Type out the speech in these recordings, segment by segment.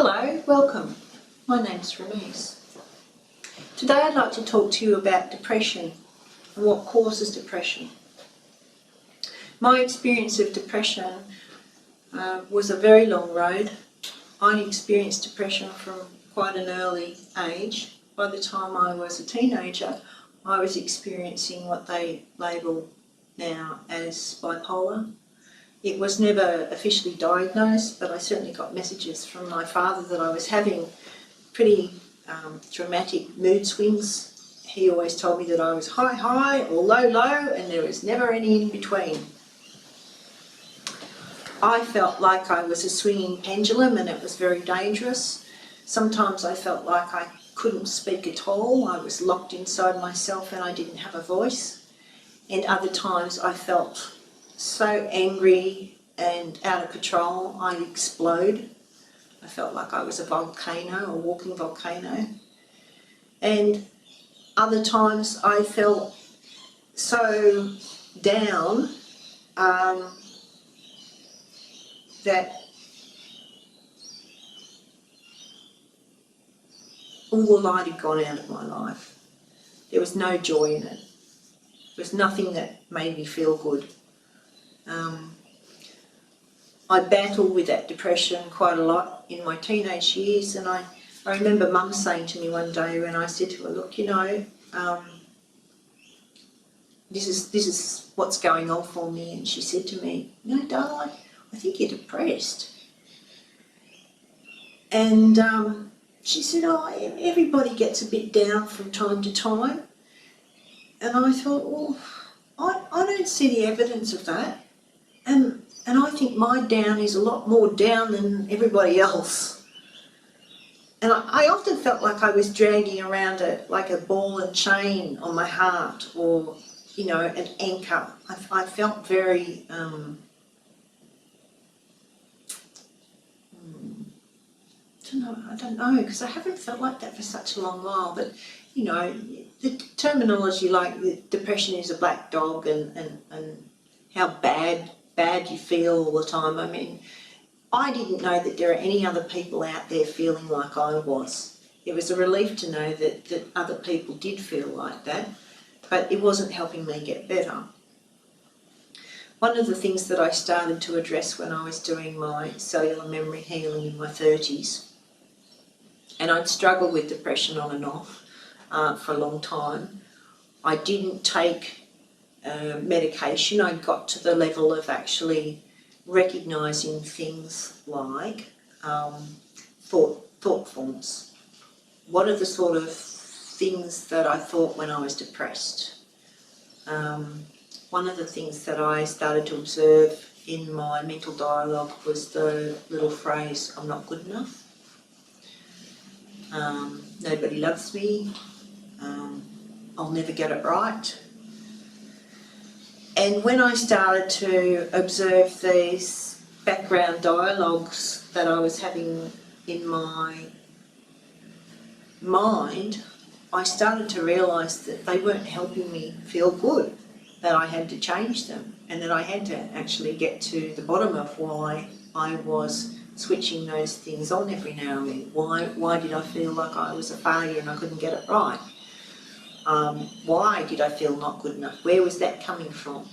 Hello, welcome. My name's Louise. Today I'd like to talk to you about depression and what causes depression. My experience of depression was a very long road. I experienced depression from quite an early age. By the time I was a teenager, I was experiencing what they label now as bipolar. It was never officially diagnosed, but I certainly got messages from my father that I was having pretty dramatic mood swings. He always told me that I was high or low, and there was never any in between. I felt like I was a swinging pendulum and it was very dangerous. Sometimes I felt like I couldn't speak at all. I was locked inside myself and I didn't have a voice. And other times I felt so angry and out of control, I'd explode. I felt like I was a volcano, a walking volcano. And other times I felt so down that all the light had gone out of my life. There was no joy in it. There was nothing that made me feel good. I battled with that depression quite a lot in my teenage years, and I remember Mum saying to me one day when I said to her, look, you know, this is what's going on for me, and she said to me, no, darling, I think you're depressed. And she said, oh, everybody gets a bit down from time to time. And I thought, well, I don't see the evidence of that. And I think my down is a lot more down than everybody else. And I often felt like I was dragging around like a ball and chain on my heart, or, you know, an anchor. I felt very, I don't know, because I haven't felt like that for such a long while. But, you know, the terminology like the depression is a black dog and how bad you feel all the time. I mean, I didn't know that there are any other people out there feeling like I was. It was a relief to know that other people did feel like that, but it wasn't helping me get better. One of the things that I started to address when I was doing my cellular memory healing in my 30s, and I'd struggled with depression on and off for a long time. I didn't take medication. I got to the level of actually recognising things like thought forms. What are the sort of things that I thought when I was depressed? One of the things that I started to observe in my mental dialogue was the little phrase, I'm not good enough. Nobody loves me. I'll never get it right. And when I started to observe these background dialogues that I was having in my mind, I started to realise that they weren't helping me feel good, that I had to change them, and that I had to actually get to the bottom of why I was switching those things on every now and then. Why did I feel like I was a failure and I couldn't get it right? Why did I feel not good enough? Where was that coming from?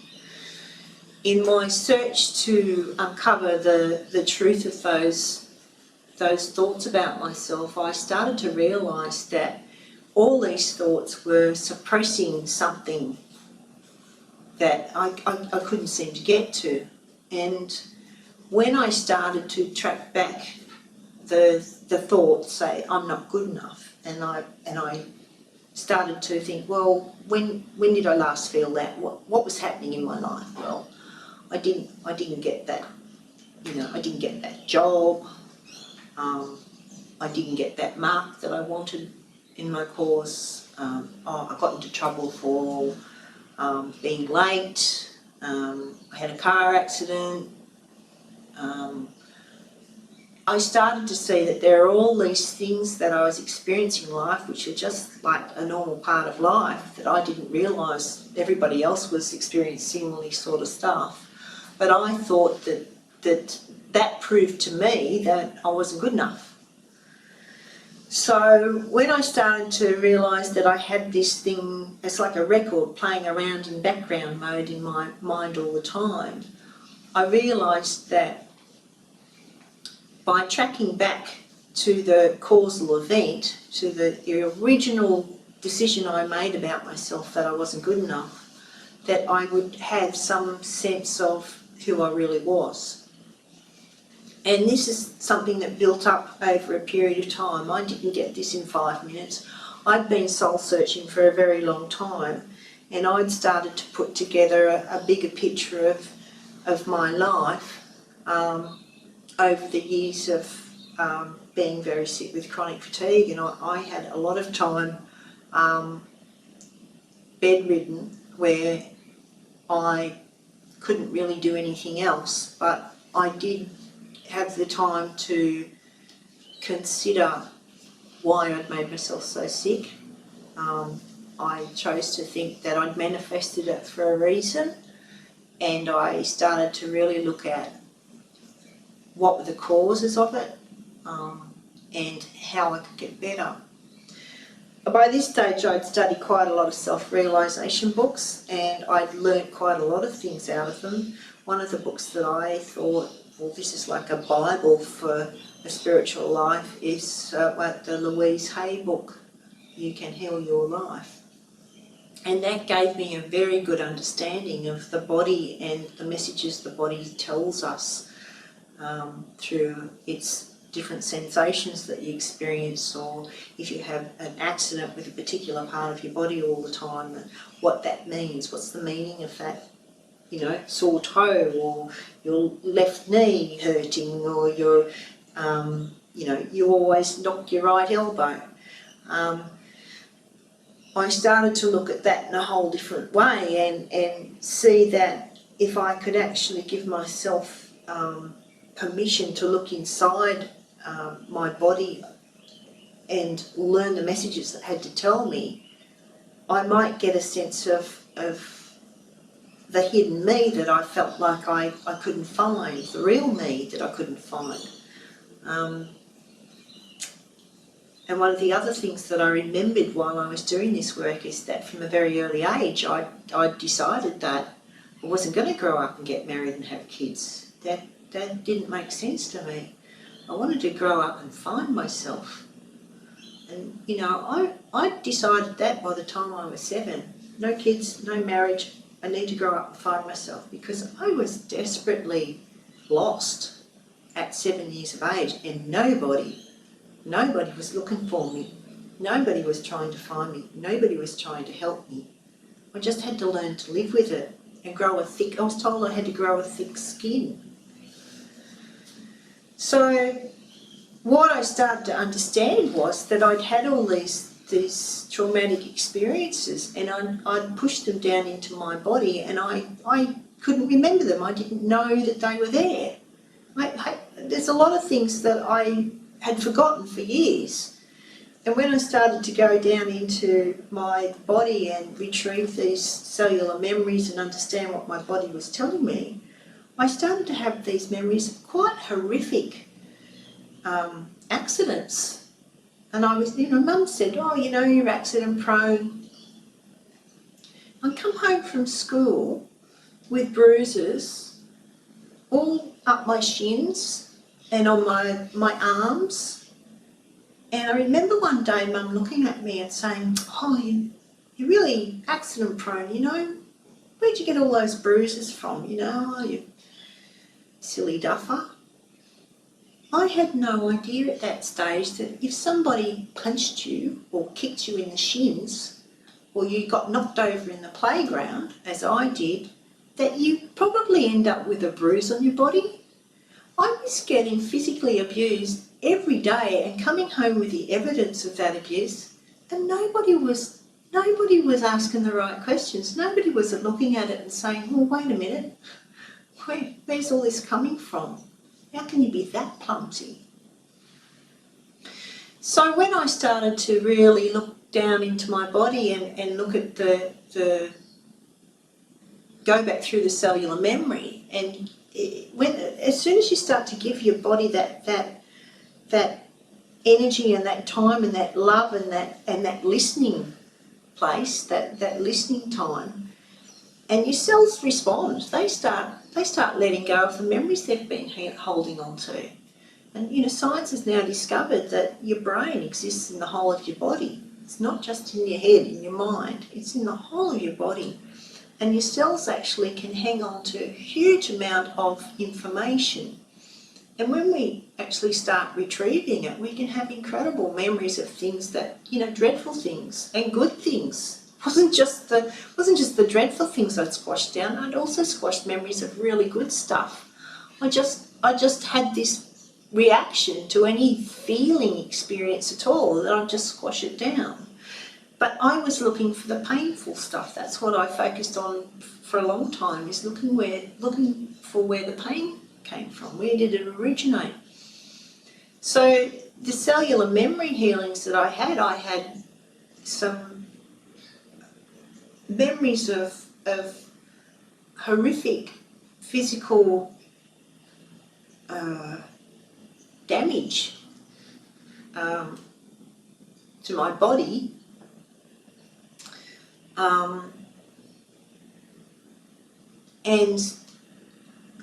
In my search to uncover the truth of those thoughts about myself, I started to realise that all these thoughts were suppressing something that I couldn't seem to get to. And when I started to track back the thoughts, say, I'm not good enough, and I started to think, well, when did I last feel that? What was happening in my life? Well, I didn't get that, you know, I didn't get that job. I didn't get that mark that I wanted in my course. I got into trouble for being late. I had a car accident. I started to see that there are all these things that I was experiencing in life which are just like a normal part of life that I didn't realise everybody else was experiencing similar sort of stuff. But I thought that proved to me that I wasn't good enough. So when I started to realise that I had this thing, it's like a record playing around in background mode in my mind all the time, I realised that by tracking back to the causal event, to the original decision I made about myself that I wasn't good enough, that I would have some sense of who I really was. And this is something that built up over a period of time. I didn't get this in 5 minutes. I'd been soul searching for a very long time, and I'd started to put together a bigger picture of my life over the years of being very sick with chronic fatigue. And I had a lot of time bedridden where I couldn't really do anything else, but I did have the time to consider why I'd made myself so sick. I chose to think that I'd manifested it for a reason, and I started to really look at what were the causes of it and how I could get better. By this stage I'd studied quite a lot of self-realisation books, and I'd learnt quite a lot of things out of them. One of the books that I thought, well, this is like a Bible for a spiritual life, is the Louise Hay book, You Can Heal Your Life. And that gave me a very good understanding of the body and the messages the body tells us through its different sensations that you experience, or if you have an accident with a particular part of your body all the time, what that means, what's the meaning of that, you know, sore toe, or your left knee hurting, or your, you know, you always knock your right elbow. I started to look at that in a whole different way and see that if I could actually give myself permission to look inside my body and learn the messages that had to tell me, I might get a sense of the hidden me that I felt like I couldn't find, the real me that I couldn't find. And one of the other things that I remembered while I was doing this work is that from a very early age I decided that I wasn't going to grow up and get married and have kids. That didn't make sense to me. I wanted to grow up and find myself. And, you know, I decided that by the time I was 7. No kids, no marriage, I need to grow up and find myself, because I was desperately lost at 7 years of age, and nobody was looking for me. Nobody was trying to find me. Nobody was trying to help me. I just had to learn to live with it and grow a thick, I was told I had to grow a thick skin. So what I started to understand was that I'd had all these traumatic experiences, and I'd pushed them down into my body, and I couldn't remember them. I didn't know that they were there. There's a lot of things that I had forgotten for years. And when I started to go down into my body and retrieve these cellular memories and understand what my body was telling me, I started to have these memories of quite horrific accidents. And I was, you know, Mum said, oh, you know, you're accident prone. I'd come home from school with bruises all up my shins and on my arms. And I remember one day Mum looking at me and saying, oh, you're really accident prone, you know. Where'd you get all those bruises from, you know, you silly duffer. I had no idea at that stage that if somebody punched you or kicked you in the shins, or you got knocked over in the playground, as I did, that you probably end up with a bruise on your body. I was getting physically abused every day and coming home with the evidence of that abuse, and nobody was asking the right questions. Nobody was looking at it and saying, well, wait a minute, where's all this coming from? How can you be that clumsy? So when I started to really look down into my body and look at go back through the cellular memory, and as soon as you start to give your body that energy and that time and that love and that listening place, that listening time, and your cells respond. They start letting go of the memories they've been holding on to. And you know, science has now discovered that your brain exists in the whole of your body. It's not just in your head, in your mind, it's in the whole of your body. And your cells actually can hang on to a huge amount of information. And when we actually start retrieving it, we can have incredible memories of things that, you know, dreadful things and good things. It wasn't just the dreadful things I'd squashed down, I'd also squashed memories of really good stuff. I just had this reaction to any feeling experience at all that I'd just squash it down. But I was looking for the painful stuff. That's what I focused on for a long time, is looking for where the pain came from. Where did it originate? So the cellular memory healings that I had some memories of horrific physical damage to my body. And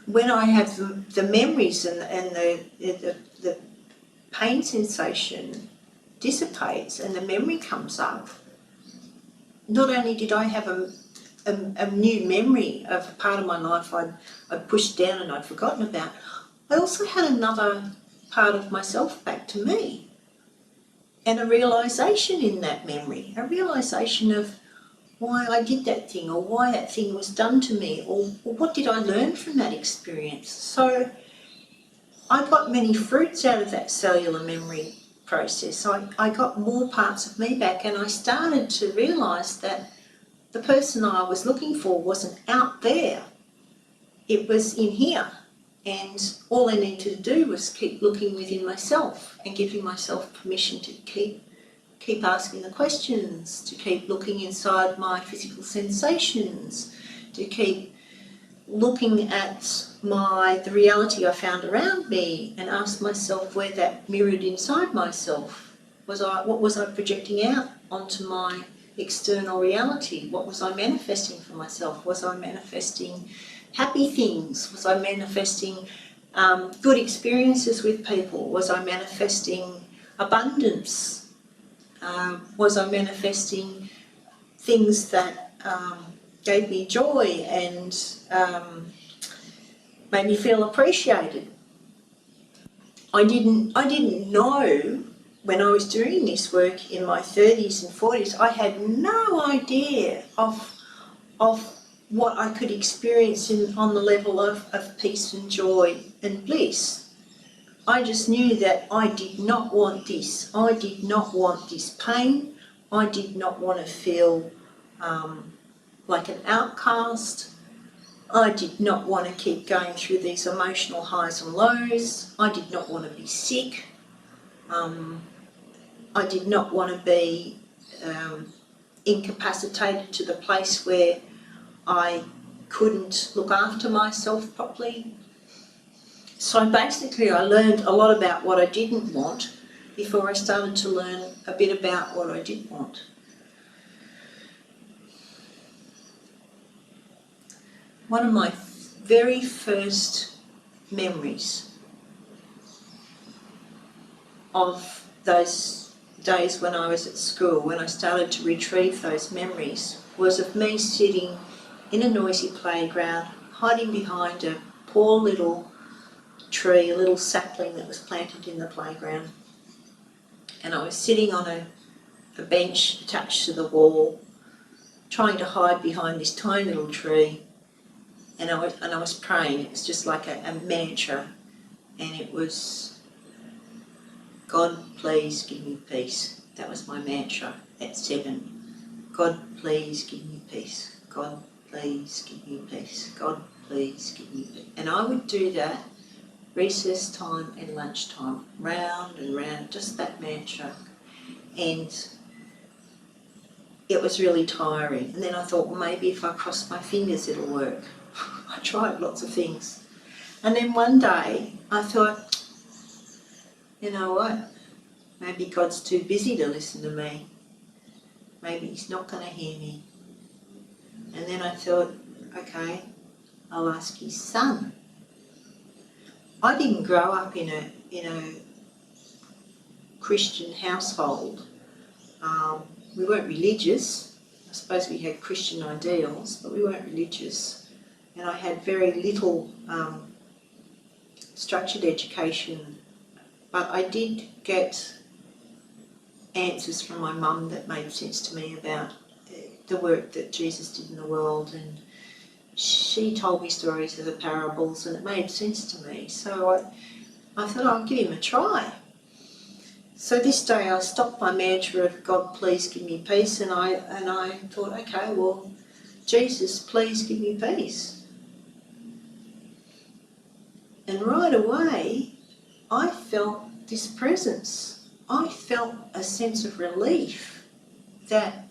when I have the memories and the pain sensation dissipates and the memory comes up, not only did I have a new memory of a part of my life I'd pushed down and I'd forgotten about, I also had another part of myself back to me, and a realisation in that memory, a realisation of why I did that thing, or why that thing was done to me, or what did I learn from that experience. So I got many fruits out of that cellular memory process. I got more parts of me back, and I started to realise that the person I was looking for wasn't out there, it was in here. And all I needed to do was keep looking within myself and giving myself permission to keep asking the questions, to keep looking inside my physical sensations, to keep looking at the reality I found around me, and ask myself where that mirrored inside myself. What was I projecting out onto my external reality? What was I manifesting for myself? Was I manifesting happy things? Was I manifesting good experiences with people? Was I manifesting abundance? Was I manifesting things that gave me joy and made me feel appreciated? I didn't know when I was doing this work in my 30s and 40s. I had no idea of what I could experience on the level of peace and joy and bliss. I just knew that I did not want this. I did not want this pain. I did not want to feel like an outcast. I did not want to keep going through these emotional highs and lows. I did not want to be sick. I did not want to be incapacitated to the place where I couldn't look after myself properly. So basically I learned a lot about what I didn't want before I started to learn a bit about what I did want. One of my very first memories of those days when I was at school, when I started to retrieve those memories, was of me sitting in a noisy playground, hiding behind a poor little tree, a little sapling that was planted in the playground. And I was sitting on a bench attached to the wall, trying to hide behind this tiny little tree. And I was praying. It was just like a mantra. And it was, God, please give me peace. That was my mantra at 7. God, please give me peace. God, please give me peace. God, please give me peace. And I would do that recess time and lunchtime, round and round, just that mantra. And it was really tiring. And then I thought, well, maybe if I cross my fingers it'll work. I tried lots of things. And then one day I thought, you know what, Maybe God's too busy to listen to me. Maybe he's not going to hear me. And then I thought, okay, I'll ask his son. I didn't grow up in a Christian household. We weren't religious. I suppose we had Christian ideals, but we weren't religious. And I had very little structured education, but I did get answers from my mum that made sense to me about the work that Jesus did in the world, and she told me stories of the parables and it made sense to me. So I thought I'll give him a try. So this day I stopped my mantra of God please give me peace, and I thought, okay, well, Jesus please give me peace. And right away I felt this presence. I felt a sense of relief that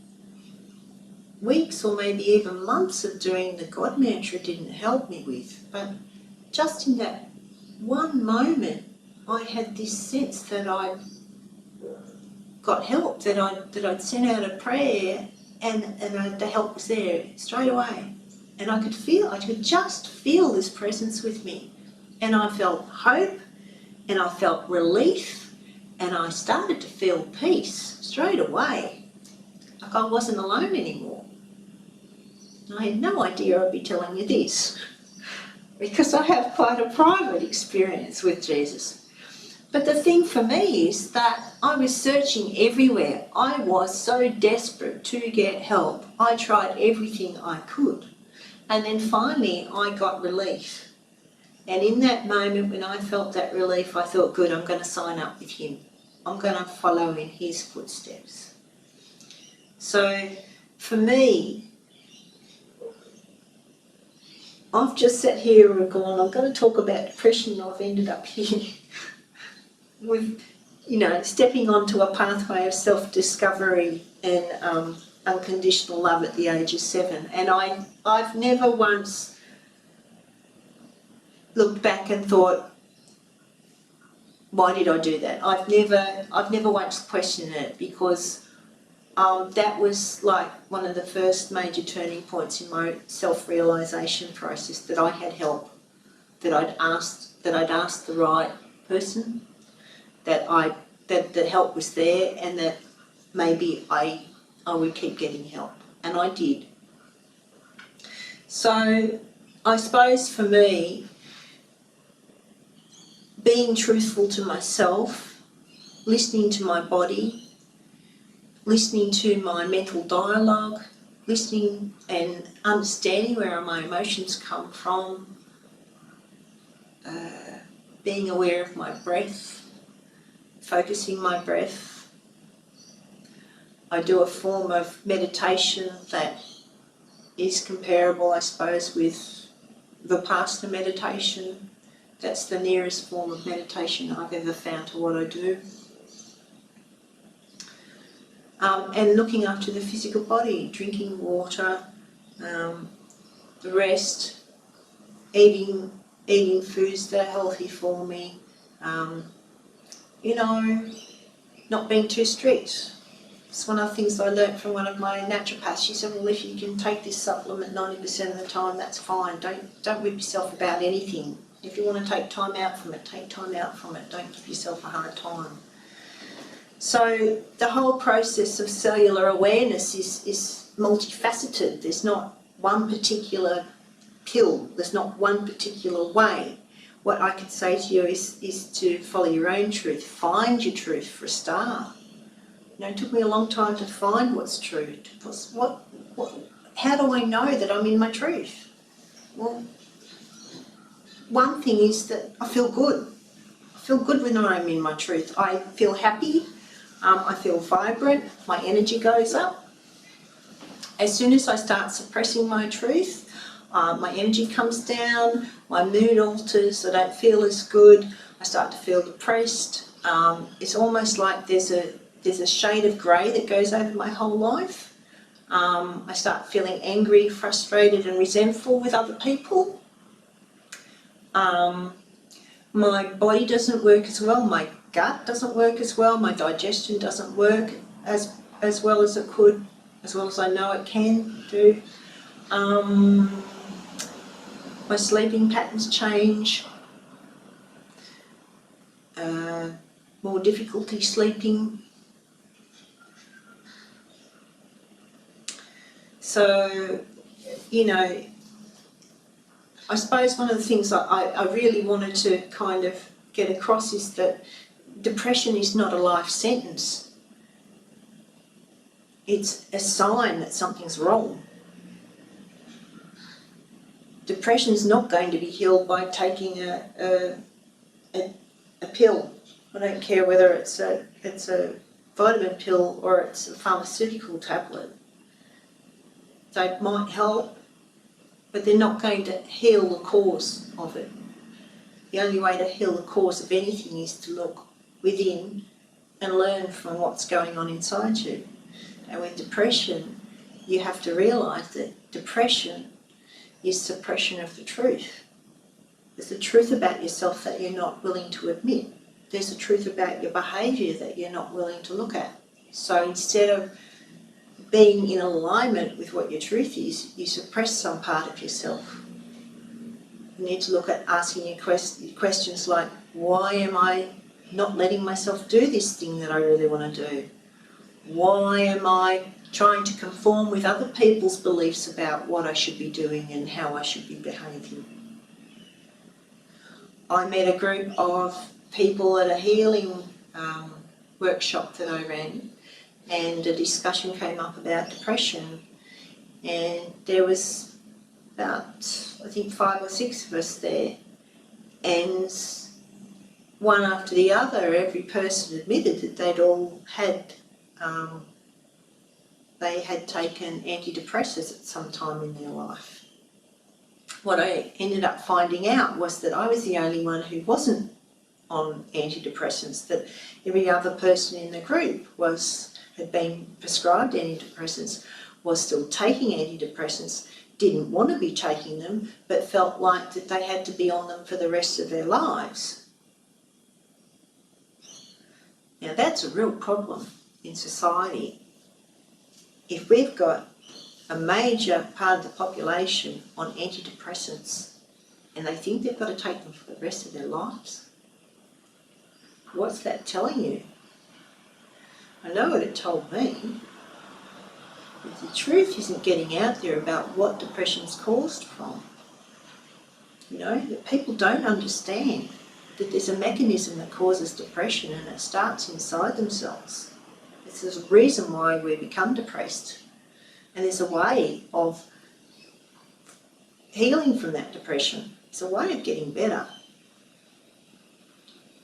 weeks or maybe even months of doing the God mantra didn't help me with. But just in that one moment I had this sense that I'd got help, that I'd sent out a prayer and the help was there straight away. And I could just feel this presence with me. And I felt hope and I felt relief and I started to feel peace straight away. Like I wasn't alone anymore. I had no idea I'd be telling you this because I have quite a private experience with Jesus. But the thing for me is that I was searching everywhere. I was so desperate to get help. I tried everything I could. And then finally I got relief. And in that moment when I felt that relief, I thought, good, I'm going to sign up with him. I'm going to follow in his footsteps. So for me, I've just sat here and gone, I'm going to talk about depression, and I've ended up here with, stepping onto a pathway of self-discovery and unconditional love at the age of 7. And I've never once looked back and thought, why did I do that? I've never once questioned it, because that was like one of the first major turning points in my self-realisation process, that I had help, that I'd asked the right person, that help was there, and that maybe I would keep getting help, and I did. So I suppose for me, being truthful to myself, listening to my body, listening to my mental dialogue, listening and understanding where my emotions come from, being aware of my breath, focusing my breath. I do a form of meditation that is comparable, I suppose, with Vipassana meditation. That's the nearest form of meditation I've ever found to what I do. And looking after the physical body, drinking water, the rest, eating foods that are healthy for me, not being too strict. It's one of the things I learnt from one of my naturopaths. She said, well, if you can take this supplement 90% of the time, that's fine. Don't whip yourself about anything. If you want to take time out from it, take time out from it. Don't give yourself a hard time. So the whole process of cellular awareness is multifaceted. There's not one particular pill. There's not one particular way. What I could say to you is to follow your own truth. Find your truth for a start. It took me a long time to find what's true. Because how do I know that I'm in my truth? Well, one thing is that I feel good. I feel good when I'm in my truth. I feel happy. I feel vibrant. My energy goes up. As soon as I start suppressing my truth, my energy comes down, my mood alters, I don't feel as good, I start to feel depressed. It's almost like there's a shade of grey that goes over my whole life. I start feeling angry, frustrated and resentful with other people. My body doesn't work as well. gut doesn't work as well, my digestion doesn't work as well as it could, as well as I know it can do. My sleeping patterns change, more difficulty sleeping. So, you know, I suppose one of the things I really wanted to kind of get across is that depression is not a life sentence. It's a sign that something's wrong. Depression is not going to be healed by taking a pill. I don't care whether it's a vitamin pill or it's a pharmaceutical tablet. They might help, but they're not going to heal the cause of it. The only way to heal the cause of anything is to look within and learn from what's going on inside you. And with depression, you have to realise that depression is suppression of the truth. There's a truth about yourself that you're not willing to admit. There's a truth about your behaviour that you're not willing to look at. So instead of being in alignment with what your truth is, you suppress some part of yourself. You need to look at asking your questions like, why am I not letting myself do this thing that I really want to do? Why am I trying to conform with other people's beliefs about what I should be doing and how I should be behaving? I met a group of people at a healing workshop that I ran, and a discussion came up about depression, and there was about, I think, 5 or 6 of us there, and one after the other, every person admitted that they'd all had they had taken antidepressants at some time in their life. What I ended up finding out was that I was the only one who wasn't on antidepressants, that every other person in the group had been prescribed antidepressants, was still taking antidepressants, didn't want to be taking them, but felt like that they had to be on them for the rest of their lives. Now that's a real problem in society. If we've got a major part of the population on antidepressants and they think they've got to take them for the rest of their lives, what's that telling you? I know what it told me. But the truth isn't getting out there about what depression's caused from. You know, that people don't understand that there's a mechanism that causes depression and it starts inside themselves. There's a reason why we become depressed, and there's a way of healing from that depression. It's a way of getting better.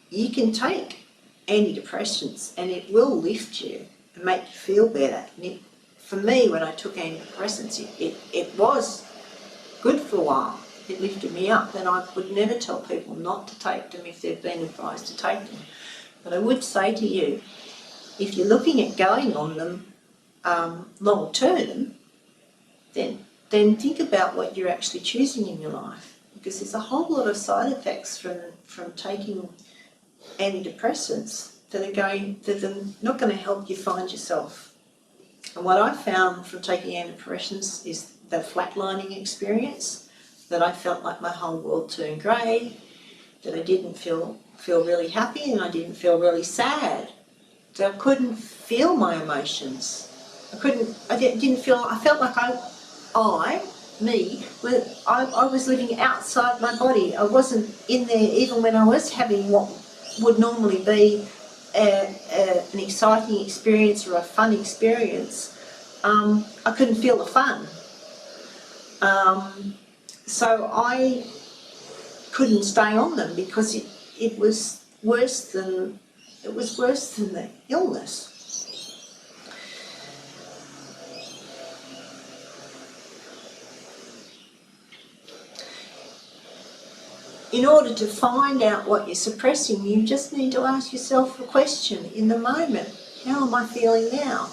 You can take antidepressants and it will lift you and make you feel better. And for me, when I took antidepressants, it was good for a while. It lifted me up, and I would never tell people not to take them if they've been advised to take them. But I would say to you, if you're looking at going on them long term, then think about what you're actually choosing in your life, because there's a whole lot of side effects from taking antidepressants that are not going to help you find yourself. And what I found from taking antidepressants is the flatlining experience, that I felt like my whole world turned grey, that I didn't feel really happy, and I didn't feel really sad. So I couldn't feel my emotions. I felt like I was living outside my body. I wasn't in there even when I was having what would normally be an exciting experience or a fun experience. I couldn't feel the fun. So I couldn't stay on them because it was worse than the illness. In order to find out what you're suppressing, you just need to ask yourself a question in the moment. How am I feeling now?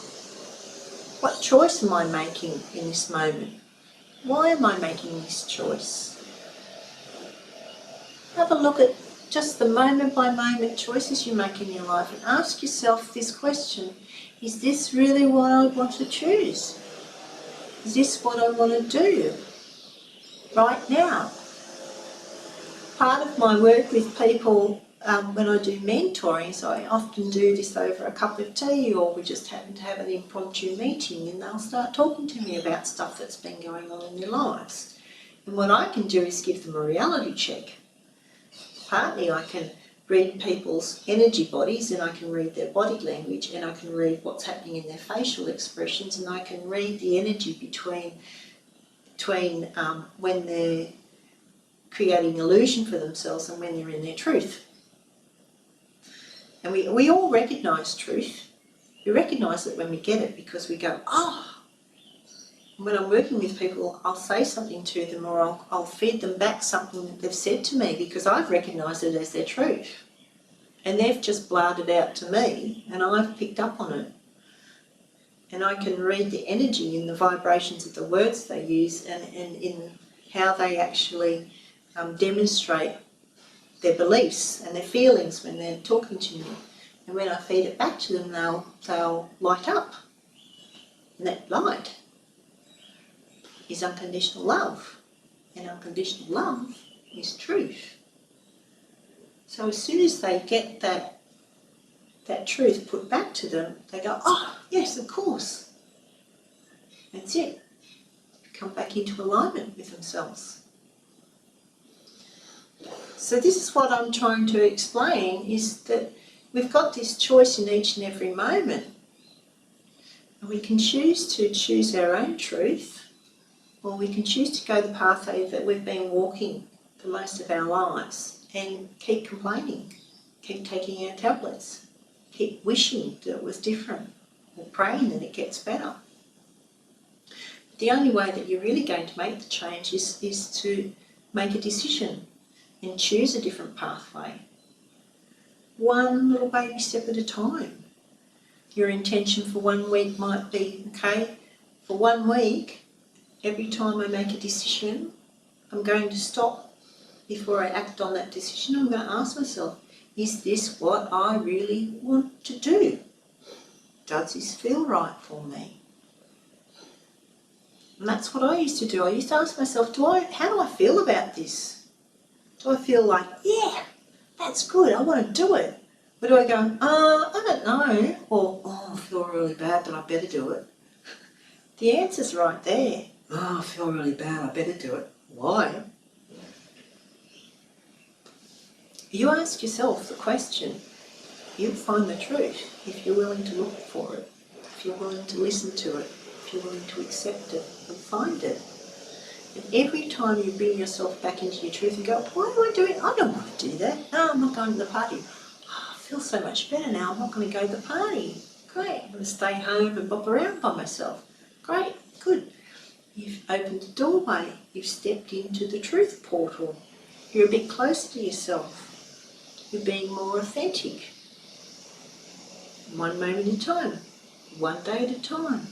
What choice am I making in this moment? Why am I making this choice? Have a look at just the moment by moment choices you make in your life, and ask yourself this question: is this really what I want to choose? Is this what I want to do right now? Part of my work with people when I do mentoring, so I often do this over a cup of tea, or we just happen to have an impromptu meeting, and they'll start talking to me about stuff that's been going on in their lives. And what I can do is give them a reality check. Partly I can read people's energy bodies, and I can read their body language, and I can read what's happening in their facial expressions, and I can read the energy between when they're creating illusion for themselves and when they're in their truth. And we all recognise truth. We recognise it when we get it, because we go, oh. And when I'm working with people, I'll say something to them, or I'll feed them back something that they've said to me, because I've recognised it as their truth. And they've just blurred it out to me, and I've picked up on it. And I can read the energy in the vibrations of the words they use, and in how they actually demonstrate their beliefs and their feelings when they're talking to me. And when I feed it back to them, they'll light up. And that light is unconditional love. And unconditional love is truth. So as soon as they get that truth put back to them, they go, oh, yes, of course. That's it. Come back into alignment with themselves. So this is what I'm trying to explain, is that we've got this choice in each and every moment. And we can choose to choose our own truth, or we can choose to go the pathway that we've been walking for most of our lives and keep complaining, keep taking our tablets, keep wishing that it was different, or praying that it gets better. The only way that you're really going to make the change is to make a decision and choose a different pathway. One little baby step at a time. Your intention for 1 week might be, okay, for 1 week, every time I make a decision, I'm going to stop before I act on that decision. I'm going to ask myself, is this what I really want to do? Does this feel right for me? And that's what I used to do. I used to ask myself, how do I feel about this? Do I feel like, yeah, that's good, I want to do it? Or do I go, I don't know, or, oh, I feel really bad, but I better do it? The answer's right there. Oh, I feel really bad, I better do it. Why? You ask yourself the question, you'll find the truth if you're willing to look for it, if you're willing to listen to it, if you're willing to accept it and find it. And every time you bring yourself back into your truth and go, why am I doing it? I don't want to do that. No, I'm not going to the party. Oh, I feel so much better now. I'm not going to go to the party. Great. I'm going to stay home and bop around by myself. Great. Good. You've opened the doorway. You've stepped into the truth portal. You're a bit closer to yourself. You're being more authentic. 1 moment at a time. 1 day at a time.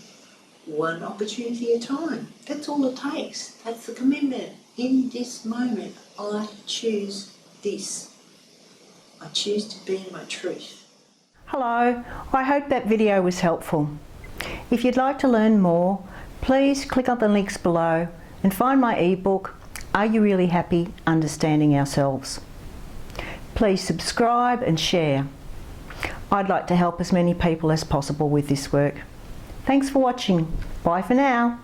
1 opportunity at a time. That's all it takes. That's the commitment. In this moment, I choose this. I choose to be in my truth. Hello, I hope that video was helpful. If you'd like to learn more, please click on the links below and find my ebook, Are You Really Happy? Understanding Ourselves. Please subscribe and share. I'd like to help as many people as possible with this work. Thanks for watching. Bye for now.